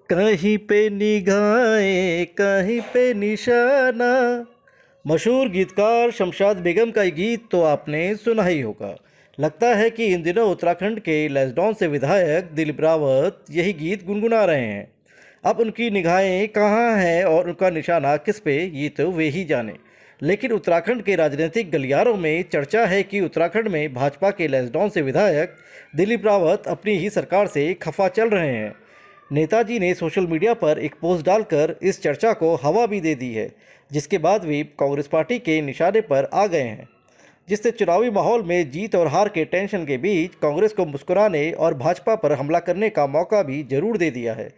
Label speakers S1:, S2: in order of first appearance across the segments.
S1: कहीं पे निगाहें कहीं पे निशाना। मशहूर गीतकार शमशाद बेगम का ये गीत तो आपने सुना ही होगा। लगता है कि इन दिनों उत्तराखंड के लेसडॉन से विधायक दिलीप रावत यही गीत गुनगुना रहे हैं। अब उनकी निगाहें कहाँ हैं और उनका निशाना किस पे, ये तो वे ही जाने। लेकिन उत्तराखंड के राजनीतिक गलियारों में चर्चा है कि उत्तराखंड में भाजपा के लेसडॉन से विधायक दिलीप रावत अपनी ही सरकार से खफा चल रहे हैं। नेताजी ने सोशल मीडिया पर एक पोस्ट डालकर इस चर्चा को हवा भी दे दी है, जिसके बाद वे कांग्रेस पार्टी के निशाने पर आ गए हैं, जिससे चुनावी माहौल में जीत और हार के टेंशन के बीच कांग्रेस को मुस्कुराने और भाजपा पर हमला करने का मौका भी जरूर दे दिया है।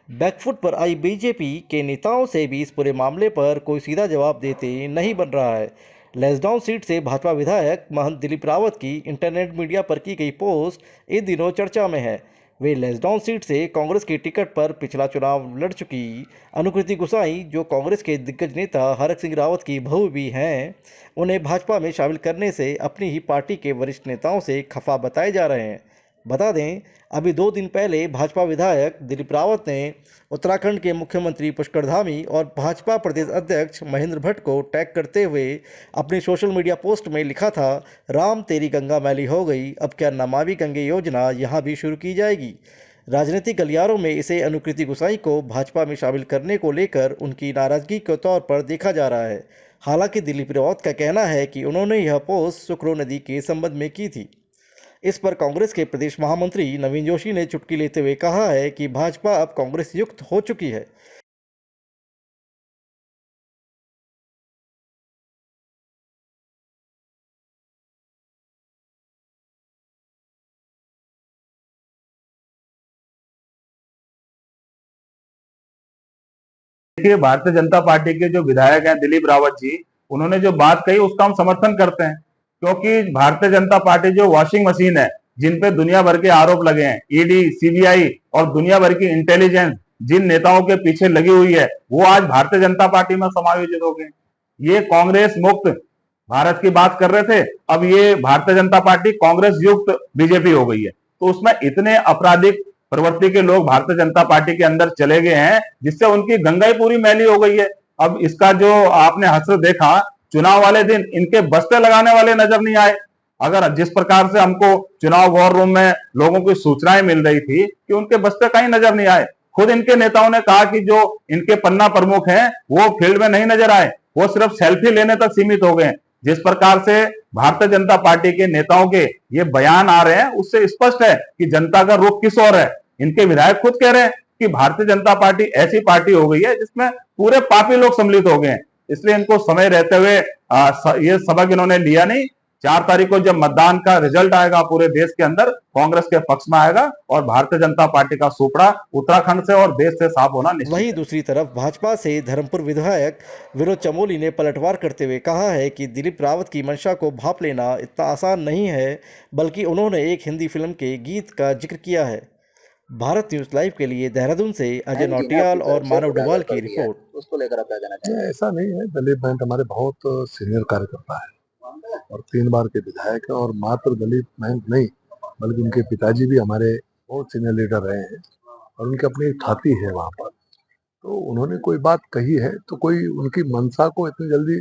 S1: बैकफुट पर आई बीजेपी के नेताओं से भी इस पूरे मामले पर कोई सीधा जवाब देते नहीं बन रहा है। लेसडाउन सीट से भाजपा विधायक महंत दिलीप रावत की इंटरनेट मीडिया पर की गई पोस्ट इन दिनों चर्चा में है। वे लेसडाउन सीट से कांग्रेस की टिकट पर पिछला चुनाव लड़ चुकी अनुकृति गुसाई, जो कांग्रेस के दिग्गज नेता हरक सिंह रावत की बहू भी हैं, उन्हें भाजपा में शामिल करने से अपनी ही पार्टी के वरिष्ठ नेताओं से खफा बताए जा रहे हैं। बता दें, अभी 2 दिन पहले भाजपा विधायक दिलीप रावत ने उत्तराखंड के मुख्यमंत्री पुष्कर धामी और भाजपा प्रदेश अध्यक्ष महेंद्र भट्ट को टैग करते हुए अपनी सोशल मीडिया पोस्ट में लिखा था, राम तेरी गंगा मैली हो गई, अब क्या नमामि गंगे योजना यहाँ भी शुरू की जाएगी। राजनीतिक गलियारों में इसे अनुकृति गुसाई को भाजपा में शामिल करने को लेकर उनकी नाराजगी के तौर पर देखा जा रहा है। हालांकि दिलीप रावत का कहना है कि उन्होंने यह पोस्ट सुखरो नदी के संबंध में की थी। इस पर कांग्रेस के प्रदेश महामंत्री नवीन जोशी ने चुटकी लेते हुए कहा है कि भाजपा अब कांग्रेस युक्त हो चुकी है।
S2: देखिए, भारतीय जनता पार्टी के जो विधायक हैं दिलीप रावत जी, उन्होंने जो बात कही उसका हम समर्थन करते हैं, क्योंकि भारतीय जनता पार्टी जो वॉशिंग मशीन है, जिन पे दुनिया भर के आरोप लगे हैं, ईडी, सीबीआई और दुनिया भर की इंटेलिजेंस जिन नेताओं के पीछे लगी हुई है, वो आज भारतीय जनता पार्टी में समायोजित हो गए। ये कांग्रेस मुक्त भारत की बात कर रहे थे, अब ये भारतीय जनता पार्टी कांग्रेस युक्त बीजेपी हो गई है। तो उसमें इतने आपराधिक प्रवृत्ति के लोग भारतीय जनता पार्टी के अंदर चले गए हैं, जिससे उनकी गंगा ही पूरी मैली हो गई है। अब इसका जो आपने हश्र देखा, चुनाव वाले दिन इनके बस्ते लगाने वाले नजर नहीं आए। अगर जिस प्रकार से हमको चुनाव वॉर रूम में लोगों की सूचनाएं मिल रही थी कि उनके बस्ते कहीं नजर नहीं आए, खुद इनके नेताओं ने कहा कि जो इनके पन्ना प्रमुख हैं वो फील्ड में नहीं नजर आए, वो सिर्फ सेल्फी लेने तक सीमित हो गए। जिस प्रकार से भारतीय जनता पार्टी के नेताओं के ये बयान आ रहे हैं, उससे स्पष्ट है कि जनता का रुख किस ओर है। इनके विधायक खुद कह रहे हैं कि भारतीय जनता पार्टी ऐसी पार्टी हो गई है जिसमें पूरे पापी लोग सम्मिलित हो गए हैं। इसलिए इनको समय रहते हुए ये सबक इन्होंने लिया नहीं। 4 तारीख को जब मतदान का रिजल्ट आएगा पूरे देश के अंदर, कांग्रेस के पक्ष में आएगा और भारतीय जनता पार्टी का सुपड़ा उत्तराखंड से और देश से साफ होना निश्चित है।
S1: वहीं दूसरी तरफ भाजपा से धर्मपुर विधायक विनोद चमोली ने पलटवार करते हुए कहा है कि दिलीप रावत की मंशा को भांप लेना इतना आसान नहीं है, बल्कि उन्होंने एक हिंदी फिल्म के गीत का जिक्र किया है। भारत न्यूज लाइव के लिए देहरादून से अजय नौटियाल और मानव डोभाल की रिपोर्ट।
S3: उसको लेकर आप क्या कहना चाहते हैं?
S4: ऐसा नहीं है, दलीप महंत हमारे बहुत सीनियर कार्यकर्ता है और 3 बार के विधायक है। और मात्र दलीप महंत नहीं, बल्कि उनके पिताजी भी हमारे बहुत सीनियर लीडर रहे हैं और उनकी अपनी ठाती है वहाँ पर। तो उन्होंने कोई बात कही है तो कोई उनकी मंशा को इतनी जल्दी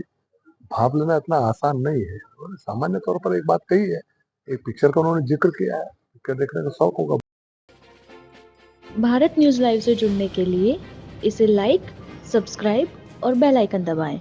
S4: भाप लेना इतना आसान नहीं है। उन्होंने सामान्य तौर पर एक बात कही है, एक पिक्चर का उन्होंने जिक्र किया है, पिक्चर देखने का शौक होगा।
S5: भारत न्यूज लाइव से जुड़ने के लिए इसे लाइक, सब्सक्राइब और बेल आइकन दबाएं।